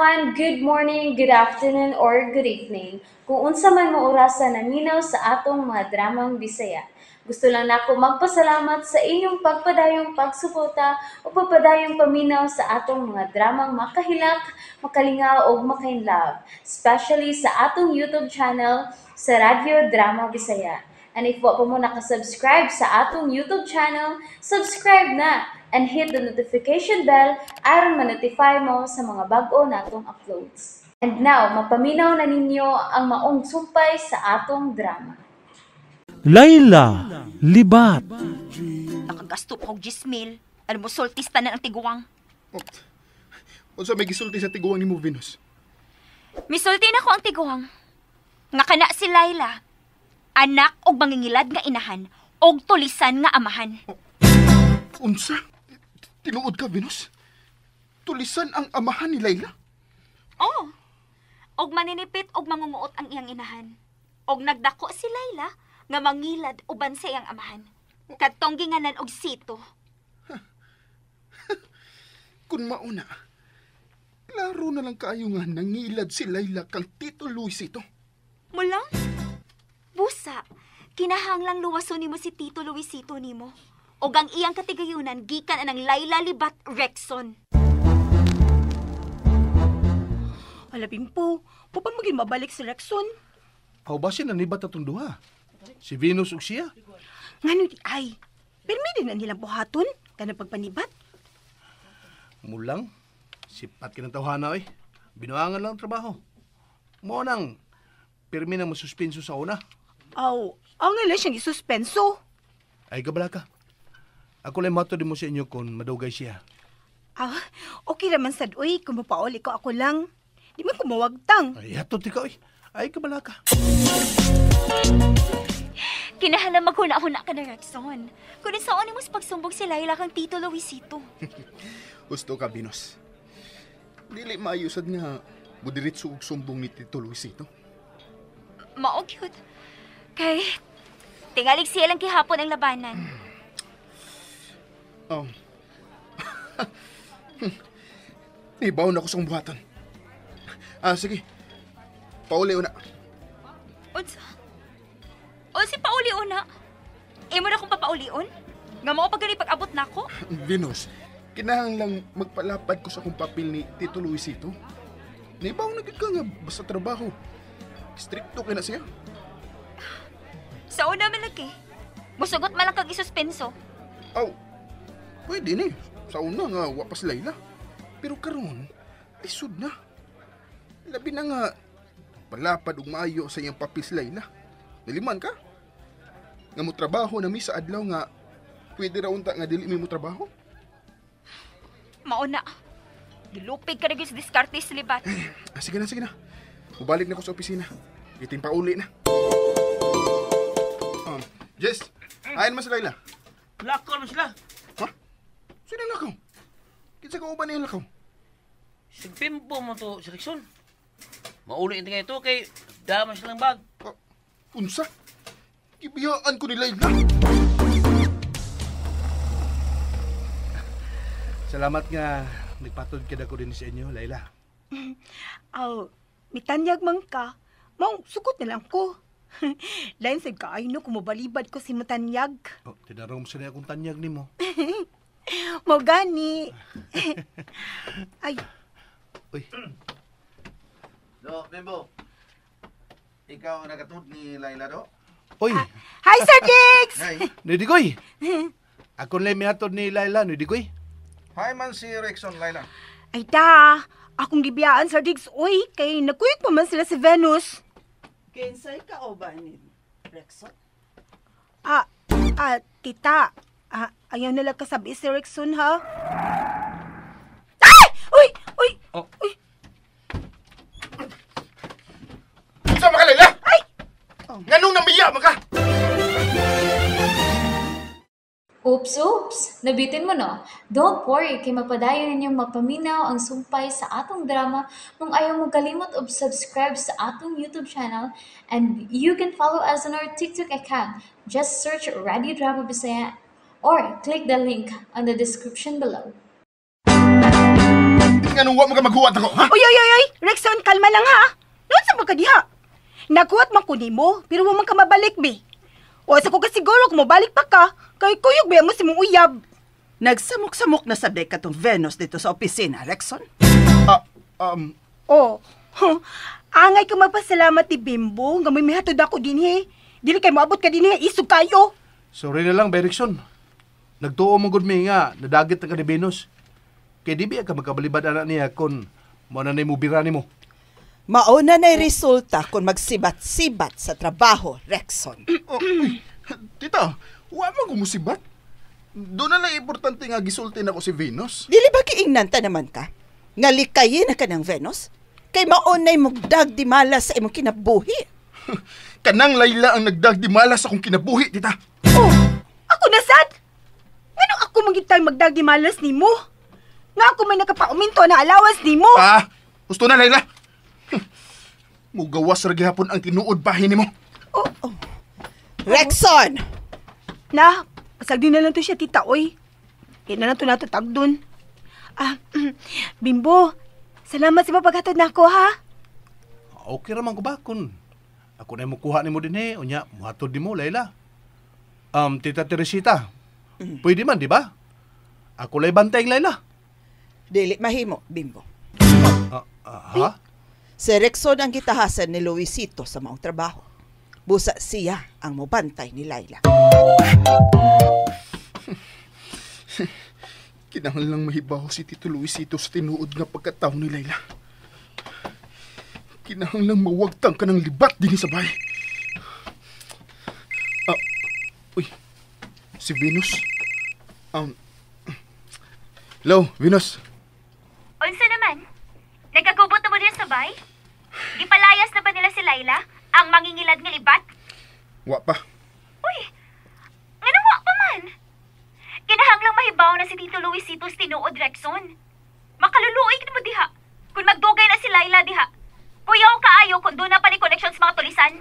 everyone, good morning, good afternoon, or good evening. Kung unsa man mo orasan naminaw sa atong mga dramang Bisaya. Gusto lang nako magpasalamat sa inyong pagpadayong pagsuporta o pagpadayong paminaw sa atong mga dramang makahilak, makalingaw o makainlove, especially sa atong YouTube channel sa Radyo Drama Bisaya. And if wa pa mo nakasubscribe sa atong YouTube channel, subscribe na and hit the notification bell aron ma-notify mo sa mga bag-o natong uploads. And now, mapaminaw na ninyo ang maong sumpay sa atong drama. Layla, libat. Nakagasto pa og 10,000. Alam mo, soltista na ang tiguang. Unsa may gisulti sa tiguang ni mo, Venus? Misulti na ko ang tiguang. Nga kana si Layla. Anak og mangingilad nga inahan og tulisan nga amahan. Unsa? Tinuod ka, Venus? Tulisan ang amahan ni Layla? Oo. Og maninipit og mangunguot ang iyang inahan. Og nagdako si Layla nga mangilad uban sa iyang amahan. Kadtong ginganan og Sito. Kung mauna, klaro na lang kaayo nga nangilad si Layla kang Tito Luisito. Mula? Busa, kinahanglang luwason nimo si Tito Luisito nimo. Og ang iyang katigayunan gikan anang Layla Libat Rexon. Alabing po, papan maging mabalik si Rexon? Aw ba siya nanibat atong duha? Si Venus ug siya? Ngano di ay? Permi din na nilang buhaton, kanang pagpanibat. Mulang, sipat kinatawhana eh. Binuangan lang ang trabaho. Mo nang, pirmi na masuspenso sa una. Aw, ang ngayon siyang isuspenso. Ay kabala ka. Ako lang mato din mo sa inyo kung madugay siya. Ah, okay naman sad, uy, kung mapauli ko ako lang. Di man ko mawagtang. Ay, hatot ikaw eh. Ay kabala ka. Kinahanglan maghuna-huna ka na Rexon. Kung saan mo sa pagsumbog si Layla kang Tito Luisito. Gusto ka, Venus? Dili maayusad nga budiritso og sumbong ni Tito Luisito. Maog yun. Kay, tingalig siya lang kihapon ang labanan. Oh. Ibaw na ko sa buhatan. Sige. Pauli una. Unsa? Si pauli una? Imo na kong papaulion? Nga mo pag pag-abot na ako? Venus, kinahanglang magpalapad ko sa kong papel ni Tito Luisito. Naibaw na gid ka nga basta trabaho. Stricto kay na siya. Sa una man lagi. Musugot man lang kag isuspenso. Aw, pwede ni. Sa una nga, wapas Layla. Pero karon, ay sud na. Labi na nga, palapad ug maayo sa iyang papel si Layla. Naliman ka? Nga mo trabaho na mi sa adlaw nga, pwede ra unta nga dili mi mo trabaho? Mauna. Dilupig ka na sa diskarte sa libat. Sige na. Mubalik na ko sa opisina. Iting pauli na. Jess, ayan mo si Layla. Lakaw na sila. Ha? Sino lakaw? Kinsa ka uban niya lakaw? Sigpimpo mo to si Rexon. Mauli nga ito kay dama silang bag. Unsa? Ibiyaan ko ni Layla. Salamat nga nagpatod ka ko din sa inyo, Layla. Aw, mitanyag man ka. Maong, sugot na lang ko. Lain sa kaay no, kung mabalibad ko si matanyag. Oh, tinarong sa niya akong tanyag ni mo. Mau gani. Ay, Uy, Do, Bimbo. Ikaw ang nagatud ni Layla, do? Oy, hi Sir Dix! Nay, Nidigoy. Ako lang may hatod ni Layla, Nidigoy. hi man si Rexon, Layla. Ay da, akong gibiyaan Sir Dix. Uy, kay nagkuyog pa man sila si Venus. Kinsay ka o ba ni Rexon? Tita. Ayaw nalang kasabi si Rexon, ha? Ay! Uy! Oh. Uy! Unsa man ka, Layla? Ay! Nganong namiya man ka? Oops! Nabitin mo no? Don't worry, kay mapadayon ninyong mapaminaw ang sumpay sa atong drama kung ayaw mo kalimot og subscribe sa atong YouTube channel and you can follow us on our TikTok account. Just search Radio Drama Bisaya or click the link on the description below. nga nung wa mo ka maghuwat ako, ha? Oy, Rexon, kalma lang ha. Noon sa magkadiha. Nakuhat man ko nimo, pero wa man ka mabalik, be. O sa ko kasiguro kung mabalik pa ka, kay kuyog ba mo si mong uyab. Nagsamok-samok na sa dek katong Venus dito sa opisina, Rexon. Oh, angay ka magpasalamat ni Bimbo, nga may mihatod ako din he. Dili kay moabot ka din he, isog kayo. Sorry na lang, Berikson. Nagtuo mo gud mi nga, nadagit na ka ni Venus. Kaya di ba ka magkabalibad anak niya kung mo na mo birani mo. Mauna na'y resulta kung magsibat-sibat sa trabaho, Rexon. Tita, wa man ko musibat. Doon na lang importante nga gisultin ako si Venus. Dili ba kiingnanta naman ka? Nga likayin na ka ng Venus? Kay maunay mugdag di malas sa imong kinabuhi. Kanang Layla ang nagdagdimala sa akong kinabuhi, tita. Oh, ako na sad. Ngano ako magitay magdagdi malas nimo? Nga ako may nakapauminto na alawas nimo. Gusto na, Layla. Mugawas ra gihapon ang tinuod bahin nimo. Rexon! Na, pasagdi na lang to siya, tita, oy. Kaya na lang to nato tagdon. Bimbo, salamat sa mapaghatod na ako, ha? Okay raman ko ba kung ako na mo kuha ni mo din unya, muhatod di mo, Layla. Tita Teresita, pwede man, di ba? Ako lay bantay, Layla. Dili mahimo, Bimbo. Ha? Si Rexon ang gitahasan ni Luisito sa maong trabaho. Busa siya ang mobantay ni Layla. Kinahanglan mahibaw si Tito Luisito sa tinuod nga pagkatao ni Layla. Kinahanglan mawagtang ka ng libat din sa bahay. Uy, si Venus. Hello, Venus. Unsa naman? Nagagubot na mo din sa bay? Ipalayas na ba nila si Layla? Ang mangingilad nga libat? Wa pa. Uy, nga wa pa man. Kinahanglang mahibaw na si Tito Luisito sa tinuod, Rexon. Makaluluoy ka mo diha. Kung magdugay na si Layla diha. Kuyaw kaayo kung doon na pa ni connections mga tulisan.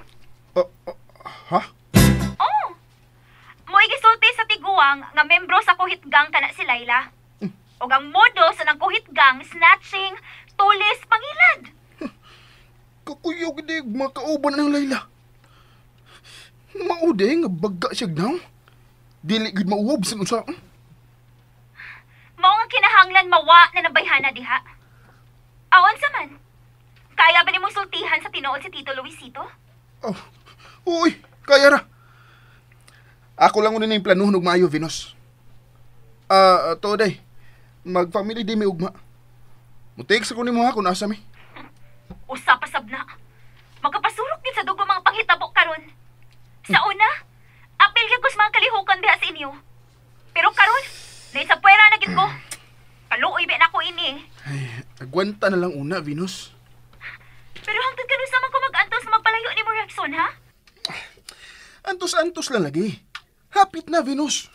Ha? Oo. Mo'y gisulti sa tiguang nga membro sa kuhit gang kana si Layla. O ang modo sa nang kuhit gang, snatching, tulis, pangilad. Kakuyog di makauban ng Layla. Maude nga baga siya daw. Dili gud mauwob sa unsa. Mao nga kinahanglan mawa na nabayhana diha. Awan sa man. Kaya ba ni mong sultihan sa tinuod si Tito Luisito? Uy, kaya ra. Ako lang una na yung planuhon og maayo, Venus. Today, mag-family day may ugma. Mutik sa kunin mo ha kung asa mi. Usa pa sabna. Magkapasurok din sa dugo mga panghitabo karon. Sa una, apil gyud ko sa mga kalihukan diha sa inyo. Pero karon, nay sa puwera na gid ko. Kaluoy ba nako ini. Ay, agwanta na lang una, Venus. Pero hangtod kanon sa man ko mag-antos magpalayo ni mo, Rexon, ha? Antos-antos lang lagi. Hapit na, Venus.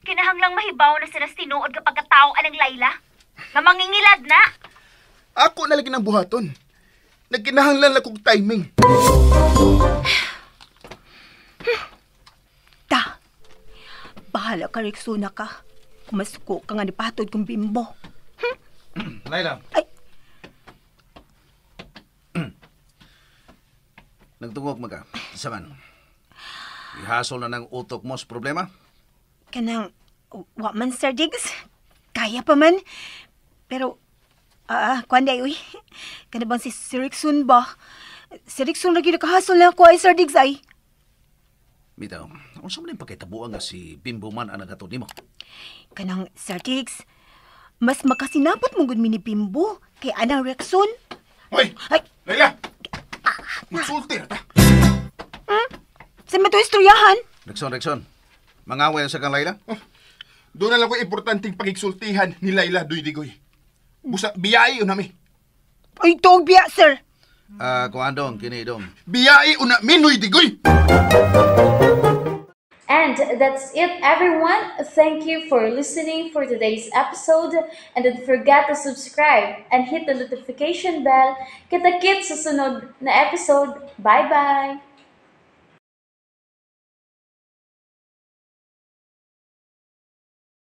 Kinahanglang mahibaw na sila sa tinuod kapag katao anang Layla. Nga mangingilad na. Ako na lagi ng buhaton. Nagkinahanglan lang kong timing. Bahala ka, Rexona ka. Kumasuko ka nga ni patod kong Bimbo. Layla. Ay. Nagtungog maga. Saman. Ihasol na ng utok mo sa problema? Kanang, wa man, Sir Diggs. Kaya pa man. Pero, kuan day, uy. Kana bang si Rexon ba? Si Rexon lagi nakahasol na ako ay Sir Diggs ay. Bitaw, kung saan mo na yung pakitabuan nga si Bimbo man ang nagatod ni mo? Kanang, Sir Diggs, mas makasinapot mong gud ni Bimbo kay anang Rexon. Hoy! Ay! Layla! Magsulti na ta. Sa mato istoryahan? Rexon. Mangaway sa kang Layla? Doon na lang ko importanteng pagigsultihan ni Layla Duydigoy. Busa, biyai unami. Ay, tog biya, sir. Kung andong, kini dong. Biyai una minoy digoy. And that's it, everyone. Thank you for listening for today's episode. And don't forget to subscribe and hit the notification bell. Kita-kits sa sunod na episode. Bye-bye!